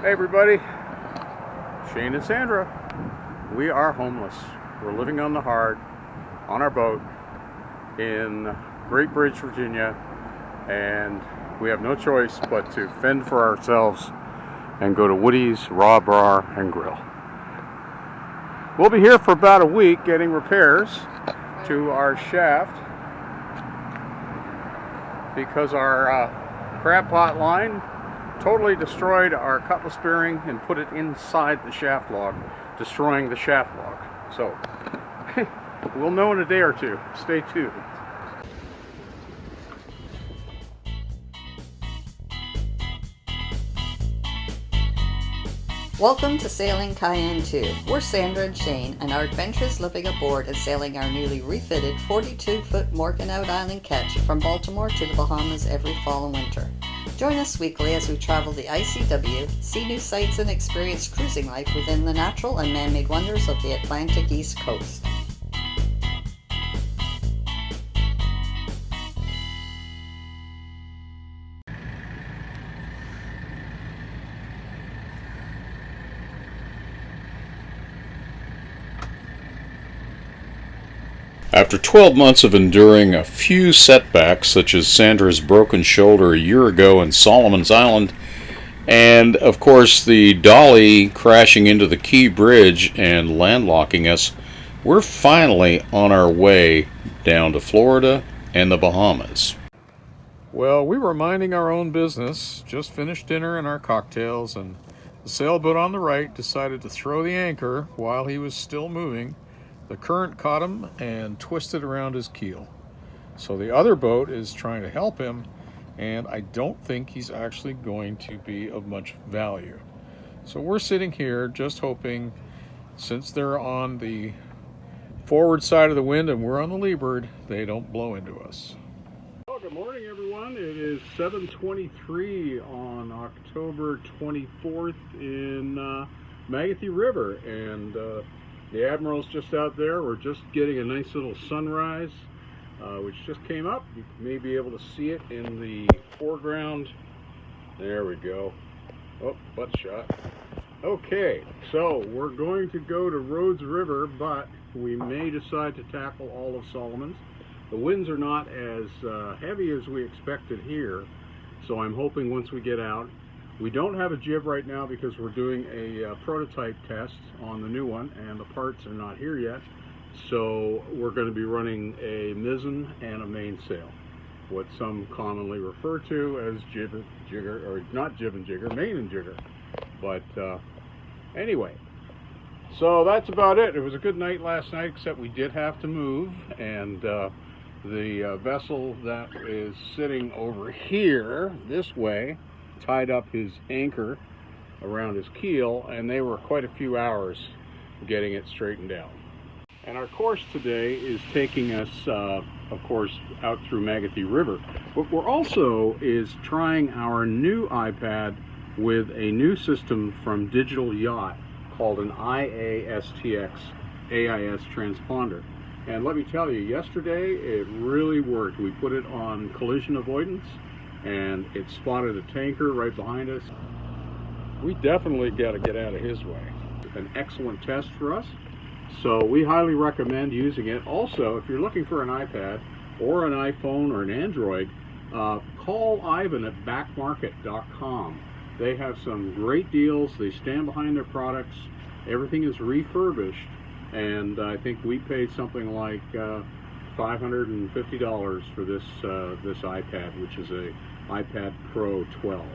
Hey everybody, Shane and Sandra. We are homeless. We're living on the hard, on our boat in Great Bridge, Virginia, and we have no choice but to fend for ourselves and go to Woody's Raw Bar and Grill. We'll be here for about a week getting repairs to our shaft because our crab pot line totally destroyed our cutlass bearing and put it inside the shaft log, destroying the shaft log. So, we'll know in a day or two. Stay tuned. Welcome to Sailing Cayenne 2. We're Sandra and Shane, and our adventures living aboard and sailing our newly refitted 42-foot Morgantown Island ketch from Baltimore to the Bahamas every fall and winter. Join us weekly as we travel the ICW, see new sights and experience cruising life within the natural and man-made wonders of the Atlantic East Coast. After 12 months of enduring a few setbacks, such as Sandra's broken shoulder a year ago in Solomon's Island, and of course the dolly crashing into the Key Bridge and landlocking us, we're finally on our way down to Florida and the Bahamas. Well, we were minding our own business, just finished dinner and our cocktails, and the sailboat on the right decided to throw the anchor while he was still moving. The current caught him and twisted around his keel. So the other boat is trying to help him, and I don't think he's actually going to be of much value. So we're sitting here just hoping, since they're on the forward side of the wind and we're on the leeward, they don't blow into us. Well, good morning everyone. It is 7:23 on October 24th in Magothy River, and the Admiral's just out there. We're just getting a nice little sunrise, which just came up. You may be able to see it in the foreground. There we go. Oh, butt shot. Okay, so we're going to go to Rhodes River, but we may decide to tackle all of Solomon's. The winds are not as heavy as we expected here, so I'm hoping once we get out. We don't have a jib right now because we're doing a prototype test on the new one and the parts are not here yet. So we're going to be running a mizzen and a mainsail, what some commonly refer to as jib and jigger, or not jib and jigger, main and jigger. But anyway, so that's about it. It was a good night last night, except we did have to move, and the vessel that is sitting over here this way tied up his anchor around his keel, and they were quite a few hours getting it straightened out. And our course today is taking us, of course, out through Magothy River. But we're also trying our new iPad with a new system from Digital Yacht called an IASTX AIS transponder. And let me tell you, yesterday it really worked. We put it on collision avoidance, and it spotted a tanker right behind us. We definitely got to get out of his way. An excellent test for us, so we highly recommend using it. Also, if you're looking for an iPad or an iPhone or an Android, call Ivan at backmarket.com. They have some great deals. They stand behind their products. Everything is refurbished, and I think we paid something like $550 for this iPad, which is a iPad Pro 12.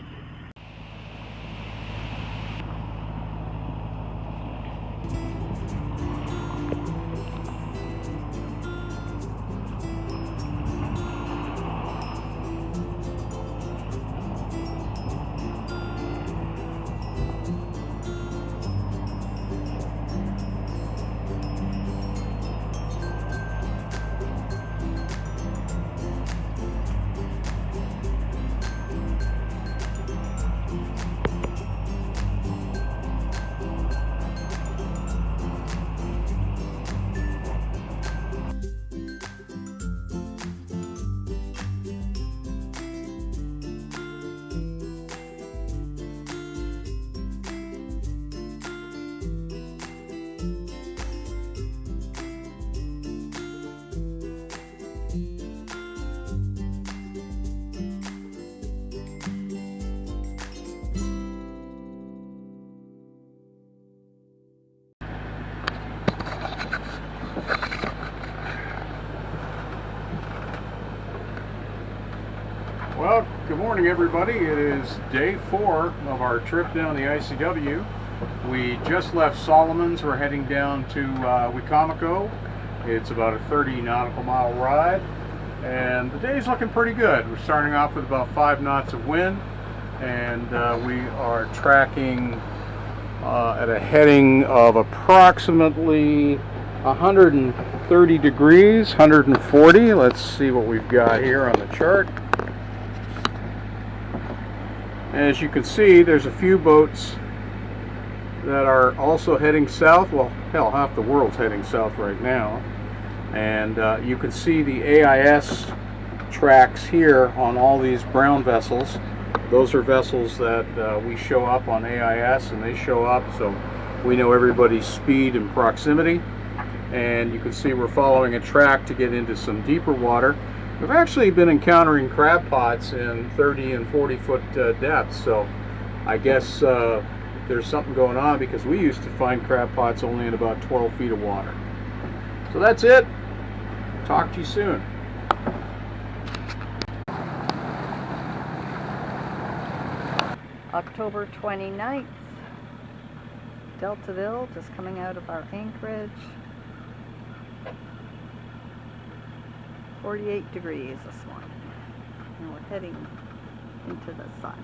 Good morning, everybody. It is day 4 of our trip down the ICW. We just left Solomon's. We're heading down to Wicomico. It's about a 30 nautical mile ride, and the day's looking pretty good. We're starting off with about 5 knots of wind, and we are tracking at a heading of approximately 130 degrees, 140. Let's see what we've got here on the chart. As you can see, there's a few boats that are also heading south. Well, hell, half the world's heading south right now. And you can see the AIS tracks here on all these brown vessels. Those are vessels that we show up on AIS, and they show up so we know everybody's speed and proximity. And you can see we're following a track to get into some deeper water. We've actually been encountering crab pots in 30 and 40 foot depths, so I guess there's something going on, because we used to find crab pots only in about 12 feet of water. So that's it. Talk to you soon. October 29th, Deltaville, just coming out of our anchorage. 48 degrees this morning, and we're heading into the sun.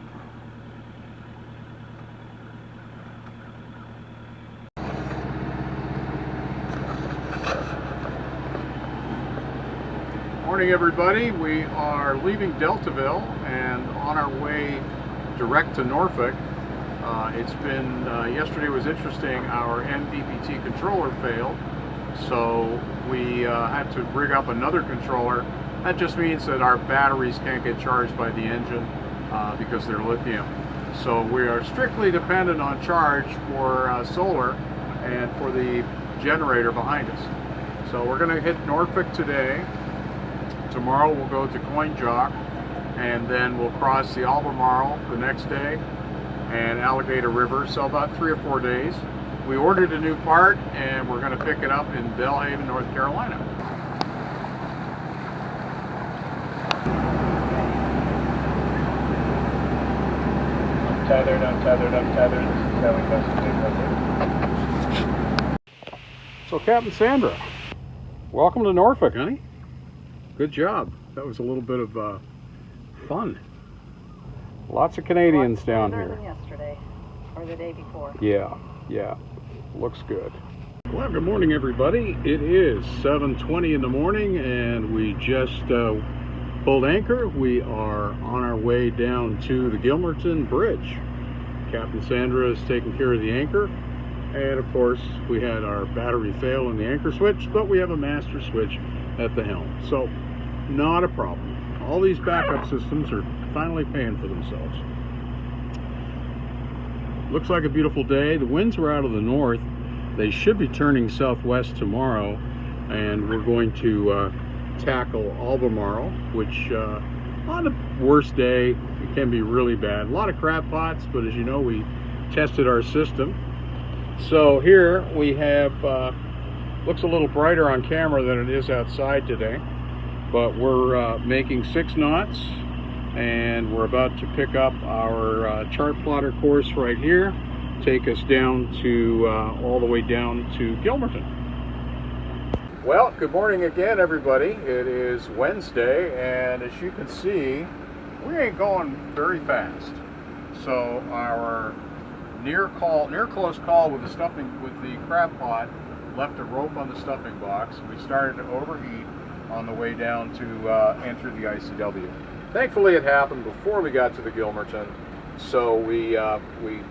Morning, everybody. We are leaving Deltaville and on our way direct to Norfolk. It's been, yesterday was interesting. Our MVPT controller failed, so we had to rig up another controller. That just means that our batteries can't get charged by the engine because they're lithium. So we are strictly dependent on charge for solar and for the generator behind us. So we're going to hit Norfolk today. Tomorrow we'll go to Coin Jock, and then we'll cross the Albemarle the next day and Alligator River. So about 3 or 4 days. We ordered a new part, and we're going to pick it up in Belhaven, North Carolina. Untethered, untethered, untethered. This is how we best do it. So, Captain Sandra, welcome to Norfolk, honey. Good job. That was a little bit of fun. Lots of Canadians down here. Than yesterday, or the day before. Yeah. Looks good. Well, good morning, everybody. It is 7:20 in the morning, and we just pulled anchor. We are on our way down to the Gilmerton Bridge. Captain Sandra is taking care of the anchor, and of course we had our battery fail in the anchor switch, but we have a master switch at the helm, so not a problem. All these backup systems are finally paying for themselves. Looks like a beautiful day. The winds were out of the north. They should be turning southwest tomorrow, and we're going to tackle Albemarle, which on the worst day it can be really bad. A lot of crab pots, but as you know, we tested our system. So here we have looks a little brighter on camera than it is outside today, but we're making 6 knots, and we're about to pick up our chart plotter course right here, take us down to all the way down to Gilmerton. Well, good morning again, everybody. It is Wednesday, and as you can see, we ain't going very fast. So our near close call with the crab pot left a rope on the stuffing box. We started to overheat on the way down to enter the ICW. Thankfully, it happened before we got to the Gilmerton, so we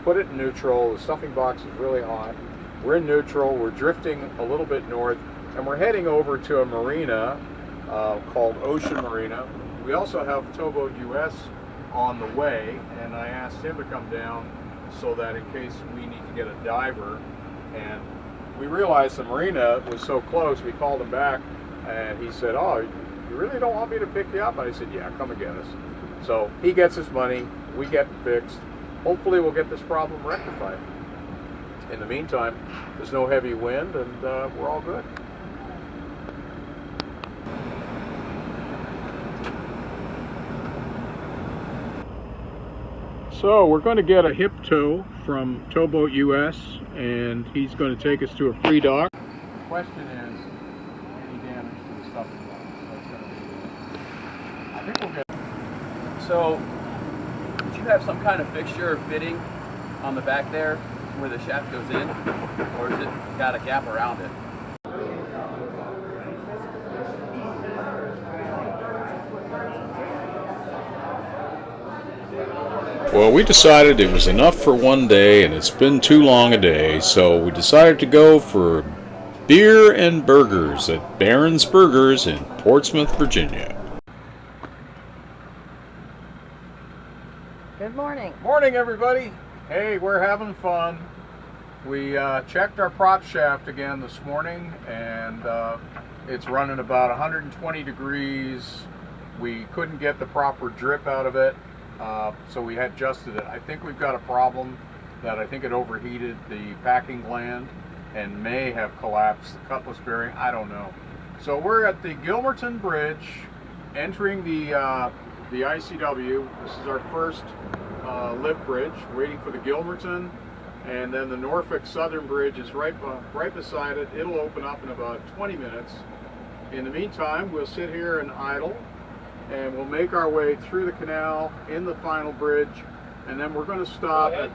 put it in neutral. The stuffing box is really hot. We're in neutral. We're drifting a little bit north, and we're heading over to a marina called Ocean Marina. We also have Towboat US on the way, and I asked him to come down so that in case we need to get a diver. And we realized the marina was so close, we called him back, and he said, "Oh, you really don't want me to pick you up?" And I said, "Yeah, come and get us." So he gets his money, we get fixed. Hopefully we'll get this problem rectified. In the meantime, there's no heavy wind, and we're all good. So we're going to get a hip tow from Towboat US, and he's going to take us to a free dock. The question is, any damage to the stuff? I think we'll get. So, did you have some kind of fixture or fitting on the back there where the shaft goes in, or has it got a gap around it? Well, we decided it was enough for one day, and it's been too long a day, so we decided to go for beer and burgers at Barron's Burgers in Portsmouth, Virginia. Good morning. Morning, everybody. Hey, we're having fun. We checked our prop shaft again this morning, and it's running about 120 degrees. We couldn't get the proper drip out of it. So we had adjusted it. I think we've got a problem that I think it overheated the packing gland and may have collapsed the cutlass bearing. I don't know. So we're at the Gilmerton Bridge, entering the ICW. This is our first lift bridge, waiting for the Gilmerton, and then the Norfolk Southern Bridge is right beside it. It'll open up in about 20 minutes. In the meantime, we'll sit here and idle, and we'll make our way through the canal in the final bridge, and then we're going to stop at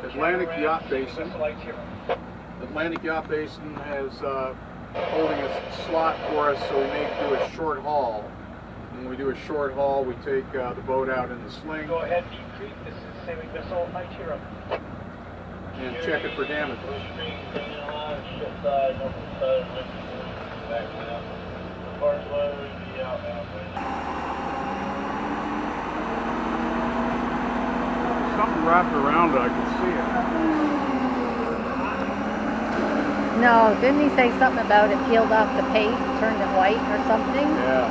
Atlantic Yacht Basin. Atlantic Yacht Basin has holding a slot for us, so we may do a short haul. When we do a short haul, we take the boat out in the sling. Go ahead, Deep Creek. This is Sailing Vessel Nigeria. And check it for damage. Something wrapped around it, I can see it. No, didn't he say something about it peeled off the paint, turned it white or something? Yeah.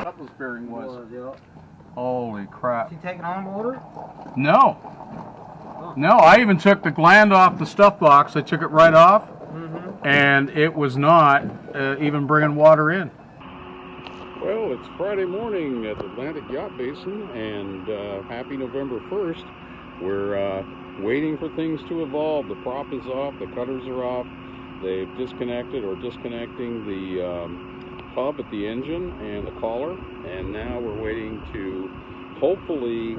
Cutlass bearing was. Holy crap. Is he taking on water? No. No, I even took the gland off the stuff box. I took it right off, and it was not even bringing water in. Well, it's Friday morning at Atlantic Yacht Basin, and happy November 1st. We're waiting for things to evolve. The prop is off, the cutters are off. They've disconnected or disconnecting the hub at the engine and the collar, and now we're waiting to hopefully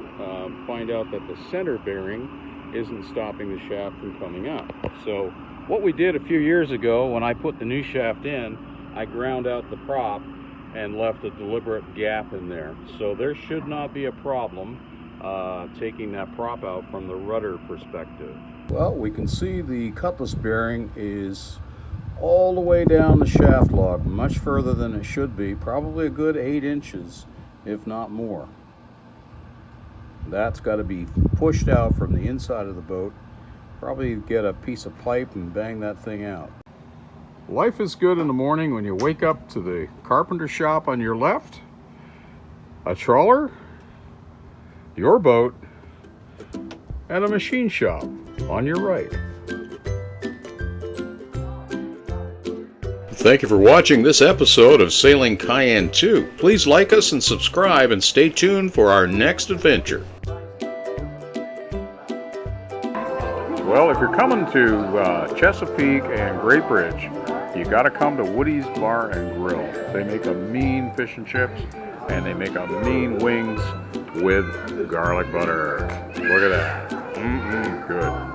find out that the center bearing isn't stopping the shaft from coming up. So what we did a few years ago when I put the new shaft in, I ground out the prop and left a deliberate gap in there. So there should not be a problem taking that prop out from the rudder perspective. Well, we can see the cutlass bearing is all the way down the shaft log, much further than it should be, probably a good 8 inches, if not more. That's got to be pushed out from the inside of the boat. Probably get a piece of pipe and bang that thing out. Life is good in the morning when you wake up to the carpenter shop on your left, a trawler, your boat, and a machine shop on your right. Thank you for watching this episode of Sailing Cayenne 2. Please like us and subscribe, and stay tuned for our next adventure. Well, if you're coming to Chesapeake and Great Bridge, you got to come to Woody's Bar and Grill. They make a mean fish and chips, and they make a mean wings with garlic butter. Look at that. Good.